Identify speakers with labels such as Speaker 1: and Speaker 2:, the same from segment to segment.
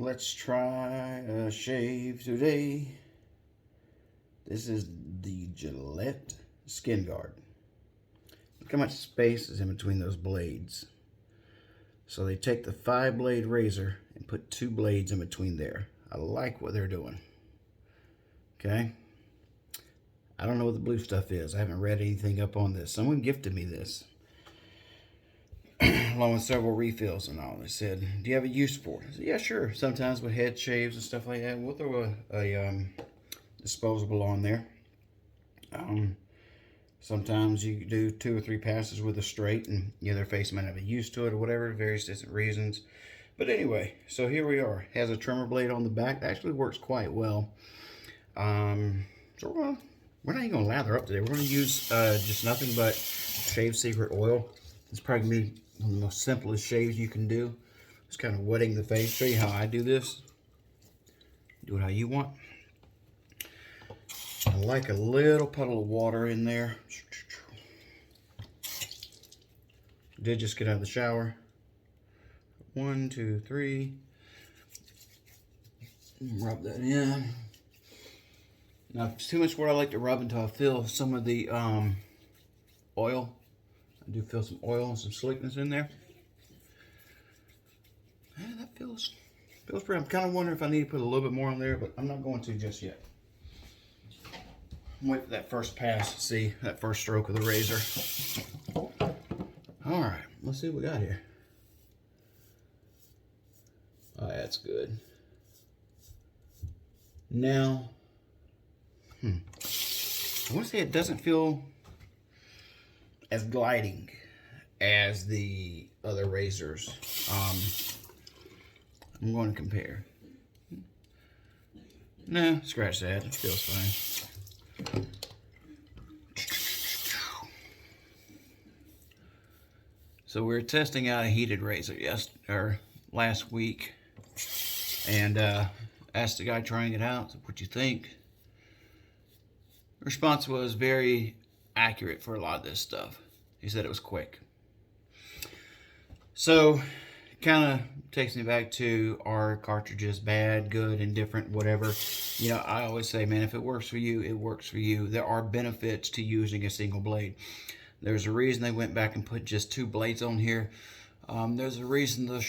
Speaker 1: let's try a shave today. This is the Gillette SkinGuard. Look how much space is in between those blades. So they take the 5-blade razor and put 2 blades in between there. I like what they're doing. Okay. I don't know what the blue stuff is. I haven't read anything up on this. Someone gifted me this. Along with several refills and all. They said, do you have a use for it? I said, yeah, sure. Sometimes with head shaves and stuff like that, we'll throw a disposable on there. Sometimes you do 2 or 3 passes with a straight, and their face might not be used to it or whatever, various different reasons. But anyway, so here we are. It has a trimmer blade on the back. It actually works quite well. So we're not even going to lather up today. We're going to use just nothing but Shave Secret oil. It's probably going to be one of the most simplest shaves you can do. Just kind of wetting the face. Show you how I do this. Do it how you want. I like a little puddle of water in there. Did just get out of the shower. 1, 2, 3. Rub that in. Now, if it's too much water, I like to rub until I feel some of the oil. I do feel some oil and some slickness in there. Yeah, that feels pretty. I'm kind of wondering if I need to put a little bit more on there, but I'm not going to just yet. Wait for that first pass to see that first stroke of the razor. All right, let's see what we got here. Oh, that's good. Now, I want to say it doesn't feel as gliding as the other razors. I'm going to compare. No, scratch that. It feels fine. So we were testing out a heated razor last week, and asked the guy trying it out, what you think? The response was very accurate for a lot of this stuff. He said it was quick. So kind of takes me back to our cartridges, bad, good, indifferent, whatever. I always say, man, if it works for you, it works for you. There are benefits to using a single blade. There's a reason they went back and put just 2 blades on here. There's a reason the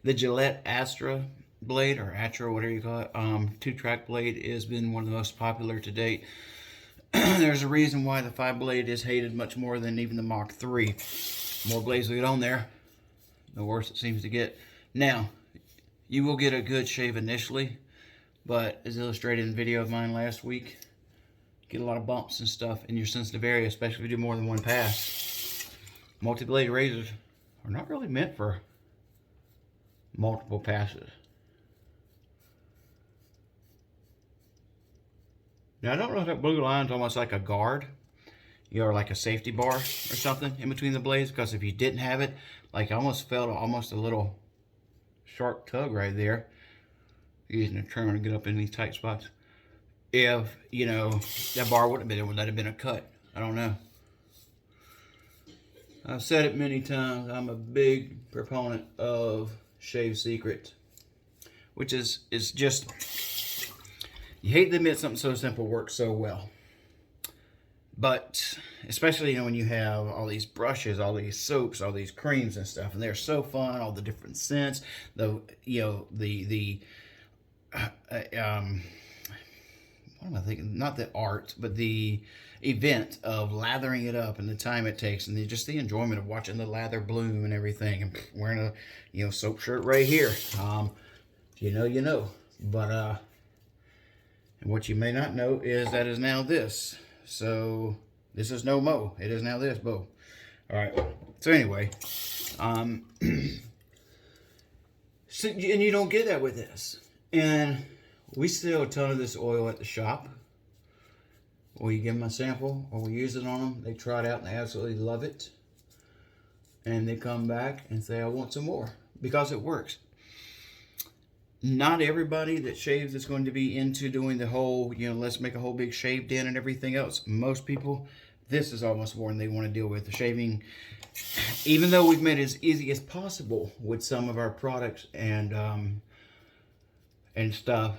Speaker 1: the Gillette Astra blade, or Atra, whatever you call it, 2-track blade has been one of the most popular to date. There's a reason why the 5-blade is hated much more than even the Mach 3. More blades we get on there, the worse it seems to get. Now, you will get a good shave initially, but as illustrated in a video of mine last week, get a lot of bumps and stuff in your sensitive area, especially if you do more than 1 pass. Multi-blade razors are not really meant for multiple passes. Now, I don't know if that blue line's almost like a guard, or like a safety bar or something in between the blades, because if you didn't have it, like I almost felt a little sharp tug right there, using a trimmer to get up in these tight spots. If, that bar wouldn't have been there, would that have been a cut? I don't know. I've said it many times, I'm a big proponent of Shave Secret, which is just, you hate to admit something so simple works so well. But especially, when you have all these brushes, all these soaps, all these creams and stuff, and they're so fun, all the different scents, what am I thinking? Not the art, but the event of lathering it up and the time it takes, and just the enjoyment of watching the lather bloom and everything, and wearing a soap shirt right here. You know. But and what you may not know is that is now this. So this is no mo. It is now this, bo. All right. So anyway, and you don't get that with this. And we sell a ton of this oil at the shop. We give them a sample, or we use it on them. They try it out and they absolutely love it. And they come back and say, I want some more, because it works. Not everybody that shaves is going to be into doing the whole, let's make a whole big shave den and everything else. Most people this is almost more than they want to deal with. The shaving, even though we've made it as easy as possible with some of our products and stuff,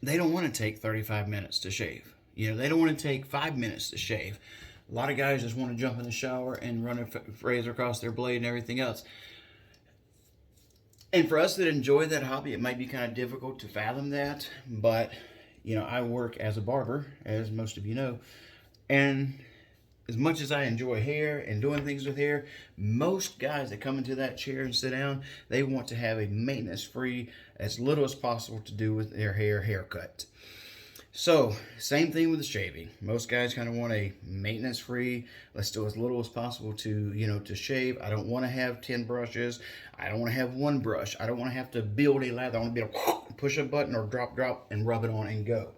Speaker 1: they don't want to take 35 minutes to shave. You know, they don't want to take 5 minutes to shave. A lot of guys just want to jump in the shower and run a razor across their blade and everything else. And for us that enjoy that hobby, it might be kind of difficult to fathom that. But, you know, I work as a barber, as most of you know. And as much as I enjoy hair and doing things with hair, most guys that come into that chair and sit down, they want to have a maintenance-free, as little as possible to do with their haircut. So, same thing with the shaving. Most guys kind of want a maintenance-free, let's do as little as possible to, you know, to shave. I don't want to have 10 brushes. I don't want to have one brush. I don't want to have to build a lather. I want to be able to push a button or drop, and rub it on and go.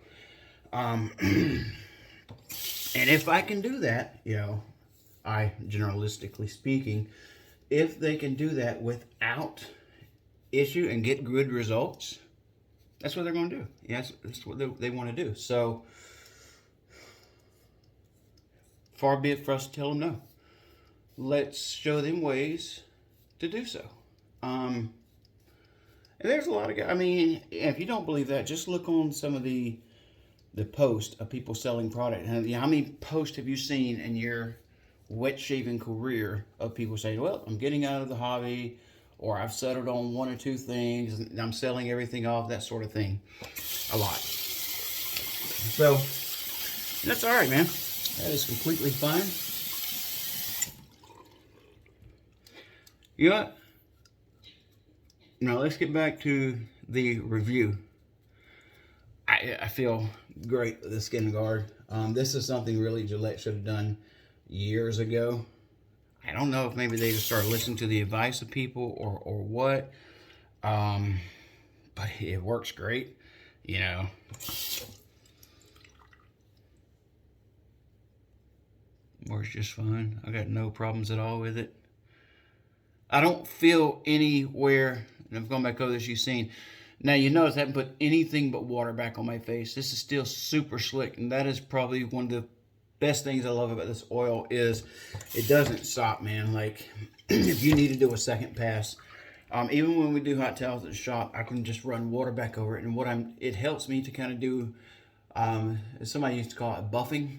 Speaker 1: And if I can do that, you know, generalistically speaking, if they can do that without issue and get good results, that's what they're going to do. Yes, that's what they want to do. So, far be it for us to tell them no. Let's show them ways to do so. And there's a lot of guys. I mean, if you don't believe that, just look on some of the posts of people selling product. And how many posts have you seen in your wet shaving career of people saying, well, I'm getting out of the hobby, or I've settled on one or two things, and I'm selling everything off, that sort of thing. A lot. So, that's all right, man. That is completely fine. You know what? Now, let's get back to the review. I feel great with the SkinGuard. This is something really Gillette should have done years ago. I don't know if maybe they just started listening to the advice of people or what. But it works great, you know. Works just fine. I got no problems at all with it. I don't feel anywhere, and I've gone back over this, you've seen. Now, you notice I haven't put anything but water back on my face. This is still super slick, and that is probably one of the best things I love about this oil is it doesn't sop, man. Like, if you need to do a second pass, even when we do hot towels at the shop, I can just run water back over it. And it helps me to kind of do, somebody used to call it buffing.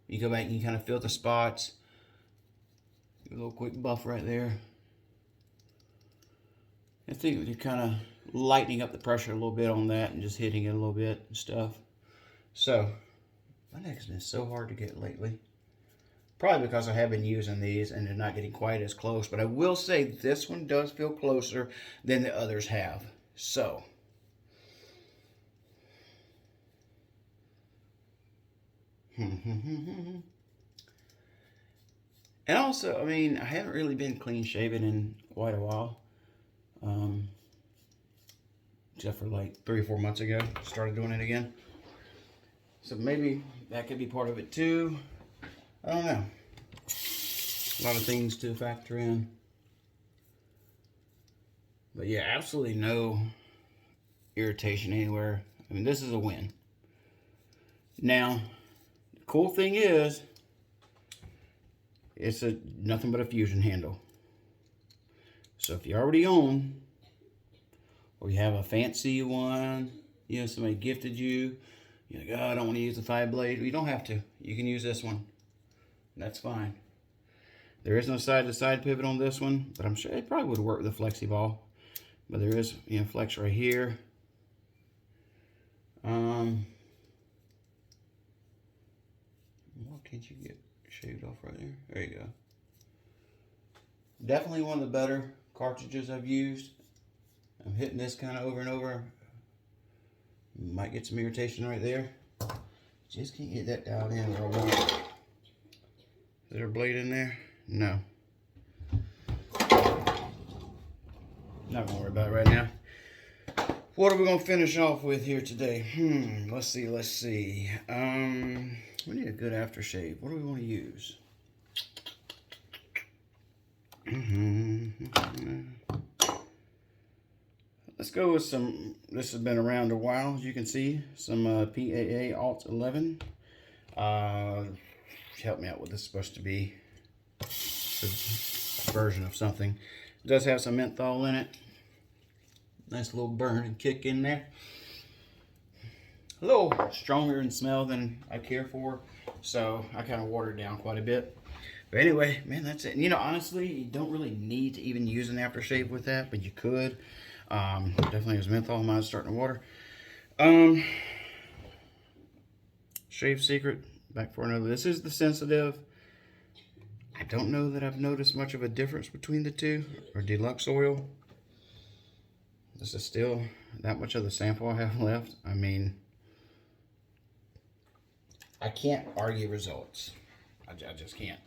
Speaker 1: You go back and you kind of fill the spots. A little quick buff right there. I think you're kind of lightening up the pressure a little bit on that and just hitting it a little bit and stuff. So, my neck's been so hard to get lately. Probably because I have been using these and they're not getting quite as close. But I will say this one does feel closer than the others have. So. And also, I mean, I haven't really been clean shaven in quite a while. Except for like 3 or 4 months ago. Started doing it again. So maybe that could be part of it too. I don't know. A lot of things to factor in. But yeah, absolutely no irritation anywhere. I mean, this is a win. Now, the cool thing is, it's nothing but a fusion handle. So if you already own, or you have a fancy one, you know, somebody gifted you, you're like, oh, I don't want to use the 5-blade. You don't have to. You can use this one. That's fine. There is no side-to-side pivot on this one, but I'm sure it probably would work with a flexi ball. But there is, you know, flex right here. Why can't you get shaved off right there? There you go. Definitely one of the better cartridges I've used. I'm hitting this kind of over and over. Might get some irritation right there. Just can't get that dialed in where I want it. Is there a blade in there? No. Not gonna worry about it right now. What are we gonna finish off with here today? Let's see. We need a good aftershave. What do we want to use? Let's go with some, this has been around a while, as you can see, some PAA Alt 11. help me out what this is supposed to be. It's a version of something. It does have some menthol in it. Nice little burn and kick in there. A little stronger in smell than I care for, so I kind of watered it down quite a bit. But anyway, man, that's it. And, you know, honestly, you don't really need to even use an aftershave with that, but you could. Definitely has menthol. Mine's starting to water. Shave Secret, back for another. This is the sensitive. I don't know that I've noticed much of a difference between the two, or deluxe oil. This is still that much of the sample I have left. I mean, I can't argue results. I just can't.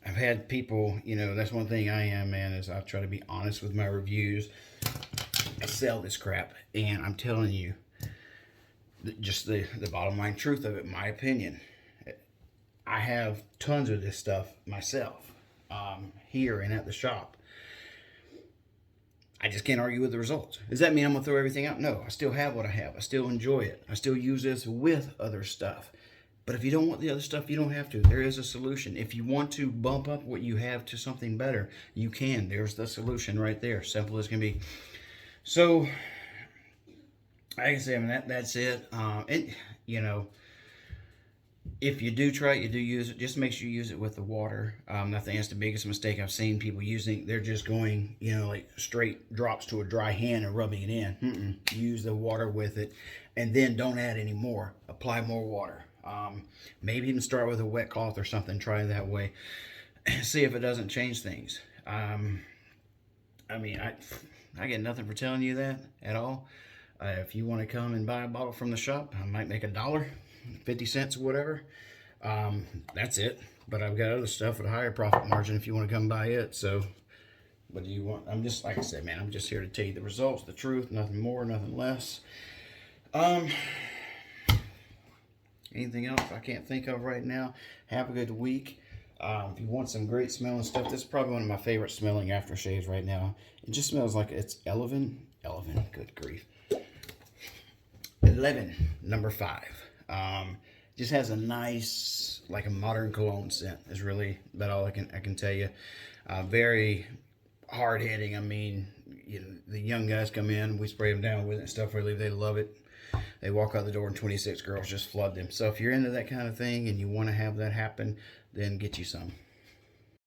Speaker 1: I've had people, you know, that's one thing I am, man, is I try to be honest with my reviews. I sell this crap, and I'm telling you, just the bottom line truth of it, my opinion. I have tons of this stuff myself, here and at the shop. I just can't argue with the results. Does that mean I'm going to throw everything out? No, I still have what I have. I still enjoy it. I still use this with other stuff. But if you don't want the other stuff, you don't have to. There is a solution. If you want to bump up what you have to something better, you can. There's the solution right there. Simple as can be. So, like I say, I mean, that's it. And, you know, if you do try it, you do use it, just make sure you use it with the water. I think that's the biggest mistake I've seen people using. They're just going, you know, like straight drops to a dry hand and rubbing it in. Use the water with it, and then don't add any more. Apply more water. Maybe even start with a wet cloth or something. Try that way. See if it doesn't change things. I mean, I get nothing for telling you that at all. If you want to come and buy a bottle from the shop, I might make $1, 50 cents, whatever. That's it. But I've got other stuff with a higher profit margin if you want to come buy it. So, what do you want? I'm just, like I said, man, I'm just here to tell you the results, the truth, nothing more, nothing less. Anything else I can't think of right now? Have a good week. If you want some great smelling stuff, this is probably one of my favorite smelling aftershaves right now. It just smells like it's Elevin, good grief. 11, number 5. Just has a nice, like a modern cologne scent. Is really about all I can tell you. Very hard hitting. I mean, you know, the young guys come in, we spray them down with it and stuff. Really, they love it. They walk out the door and 26 girls just flood them. So if you're into that kind of thing and you want to have that happen, then get you some.